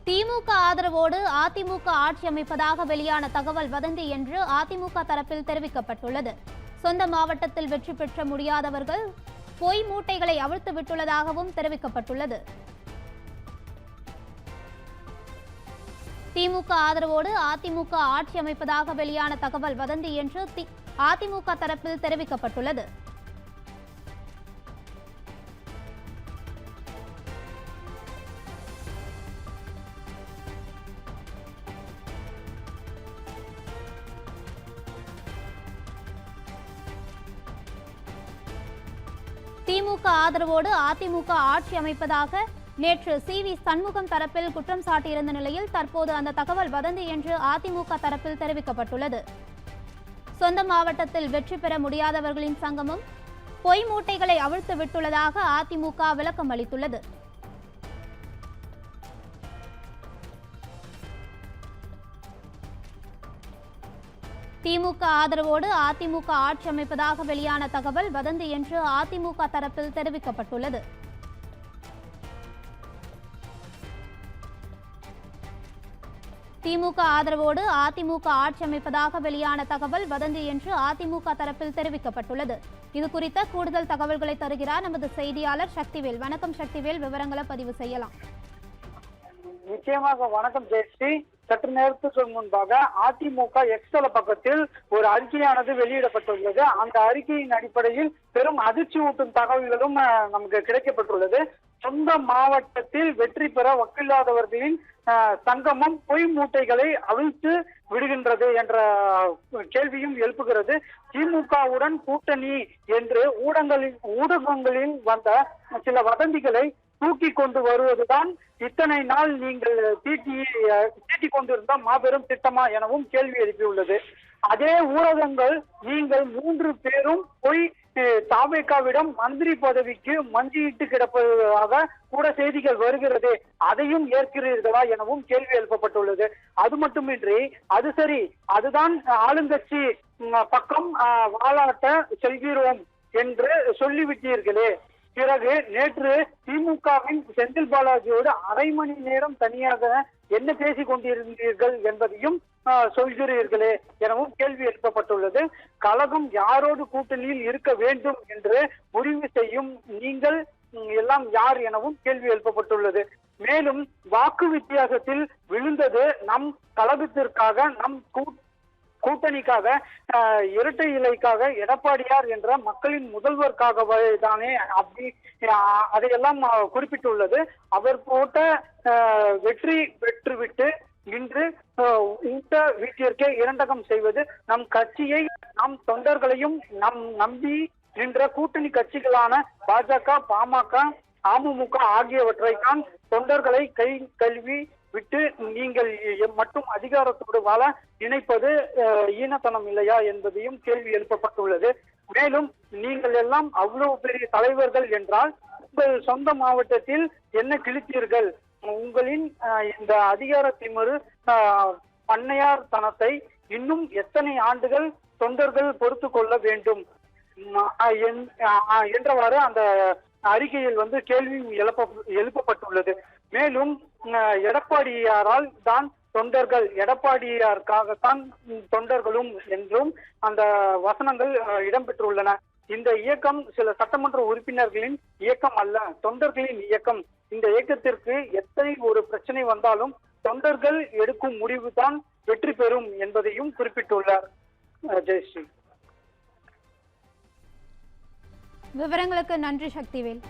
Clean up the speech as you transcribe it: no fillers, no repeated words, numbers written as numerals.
திமுக ஆதரவோடு அதிமுக ஆட்சி அமைப்பதாக வெளியான தகவல் வதந்தி என்று அதிமுக தரப்பில் தெரிவிக்கப்பட்டுள்ளது. சொந்த மாவட்டத்தில் வெற்றி பெற்ற முடியாதவர்கள் பொய் மூட்டைகளை அவிழ்த்து விட்டுள்ளதாகவும் தெரிவிக்கப்பட்டுள்ளது. திமுக ஆதரவோடு அதிமுக ஆட்சி அமைப்பதாக வெளியான தகவல் வதந்தி என்று அதிமுக தரப்பில் தெரிவிக்கப்பட்டுள்ளது. திமுக ஆதரவோடு அதிமுக ஆட்சி அமைப்பதாக நேற்று சி.வி. சண்முகம் தரப்பில் குற்றம் சாட்டியிருந்த நிலையில் தற்போது அந்த தகவல் வதந்தி என்று அதிமுக தரப்பில் தெரிவிக்கப்பட்டுள்ளது. சொந்த மாவட்டத்தில் வெற்றி பெற முடியாதவர்களின் சங்கமம் பொய் மூட்டைகளை அவிழ்த்து விட்டுள்ளதாக அதிமுக விளக்கம் அளித்துள்ளது. திமுக ஆதரவோடு அதிமுக ஆட்சி அமைப்பதாக வெளியான தகவல் வதந்தி என்று அதிமுக தரப்பில் தெரிவிக்கப்பட்டுள்ளது. திமுக ஆதரவோடு அதிமுக ஆட்சி அமைப்பதாக வெளியான தகவல் வதந்தி என்று அதிமுக தரப்பில் தெரிவிக்கப்பட்டுள்ளது. இது குறித்த கூடுதல் தகவல்களை தருகிறார் நமது செய்தியாளர் சக்திவேல். வணக்கம் சக்திவேல், விவரங்களை பதிவு செய்யலாம். நிச்சயமாக வணக்கம் ஜெயஸ்ரீ. சற்று நேரத்துக்கு முன்பாக அதிமுக எக்ஸ்தல பக்கத்தில் ஒரு அறிக்கையானது வெளியிடப்பட்டுள்ளது. அந்த அறிக்கையின் அடிப்படையில் பெரும் அதிர்ச்சி ஊட்டும் தகவல்களும் நமக்கு கிடைக்கப்பட்டுள்ளது. சொந்த மாவட்டத்தில் வெற்றி பெற வக்கில்லாதவர்களின் சங்கமம் பொய் மூட்டைகளை அவிழ்த்து விடுகின்றது என்ற கேள்வியும் எழுப்புகிறது. திமுகவுடன் கூட்டணி என்று ஊடகங்களில் வந்த சில வதந்திகளை தூக்கி கொண்டு வருவதுதான் இத்தனை நாள் நீங்கள் தீட்டிக் கொண்டிருந்த மாபெரும் திட்டமா எனவும் கேள்வி எழுப்பியுள்ளது. அதே ஊடகங்கள் நீங்கள் 3 பேரும் போய் தாவேகாவிடம் மந்திரி பதவிக்கு மஞ்சியிட்டு கிடப்பதாக கூட செய்திகள் வருகிறது, அதையும் ஏற்கிறீர்களா எனவும் கேள்வி எழுப்பப்பட்டுள்ளது. அது மட்டுமின்றி அது சரி, அதுதான் ஆளுங்கட்சி பக்கம் வாலாட்ட செல்கிறோம் என்று சொல்லிவிட்டீர்களே, பிறகு நேற்று திமுகவின் செந்தில் பாலாஜியோடு அரை மணி நேரம் தனியாக என்ன பேசிக் கொண்டிருந்தீர்கள் என்பதையும் சொல்கிறீர்களே எனவும் கேள்வி எழுப்பப்பட்டுள்ளது. கழகம் யாரோடு கூட்டணியில் இருக்க வேண்டும் என்று முடிவு செய்யும் நீங்கள் எல்லாம் யார் எனவும் கேள்வி எழுப்பப்பட்டுள்ளது. மேலும் வாக்கு வித்தியாசத்தில் விழுந்தது நம் கழகத்திற்காக, நம் கூட்டணிக்காக, இரட்டை இலைக்காக, எடப்பாடியார் என்ற மக்களின் முதல்வருக்காகவே தானே, அப்படி அதையெல்லாம் குறிப்பிட்டுள்ளது. அவர் போட்ட வெற்றி பெற்றுவிட்டு இன்று இந்த வீட்டிற்கே இரண்டகம் செய்வது நம் கட்சியை, நம் தொண்டர்களையும் நம்பி நின்ற கூட்டணி கட்சிகளான பாஜக, பாமக, அமமுக ஆகியவற்றை தான் தொண்டர்களை கை கழுவி விட்டு நீங்கள் மட்டும் அதிகாரத்தோடு வாழ நினைப்பது ஈனத்தனம் இல்லையா என்பதையும் கேள்வி எழுப்பப்பட்டுள்ளது. மேலும் நீங்கள் எல்லாம் அவ்வளவு பெரிய தலைவர்கள் என்றால் உங்கள் சொந்த மாவட்டத்தில் என்ன கிழித்தீர்கள்? உங்களின் இந்த அதிகார திமிரு பண்ணையார் தனத்தை இன்னும் எத்தனை ஆண்டுகள் தொண்டர்கள் பொறுத்து கொள்ள வேண்டும் என்றவாறு அந்த அறிக்கையில் கேள்வி எழுப்பப்பட்டுள்ளது. மேலும் எடப்பாடியாரால் தான் தொண்டர்கள், எடப்பாடியாருக்காகத்தான் தொண்டர்களும் என்றும் அந்த வசனங்கள் இடம்பெற்றுள்ளன. இந்த இயக்கம் சில சட்டமன்ற உறுப்பினர்களின் இயக்கம் அல்ல, தொண்டர்களின் இயக்கம். இந்த இயக்கத்திற்கு எத்தனை ஒரு பிரச்சனை வந்தாலும் தொண்டர்கள் எடுக்கும் முடிவு தான் வெற்றி பெறும் என்பதையும் குறிப்பிட்டுள்ளார். ஜெயஸ்ரீ, விவரங்களுக்கு நன்றி சக்திவேல்.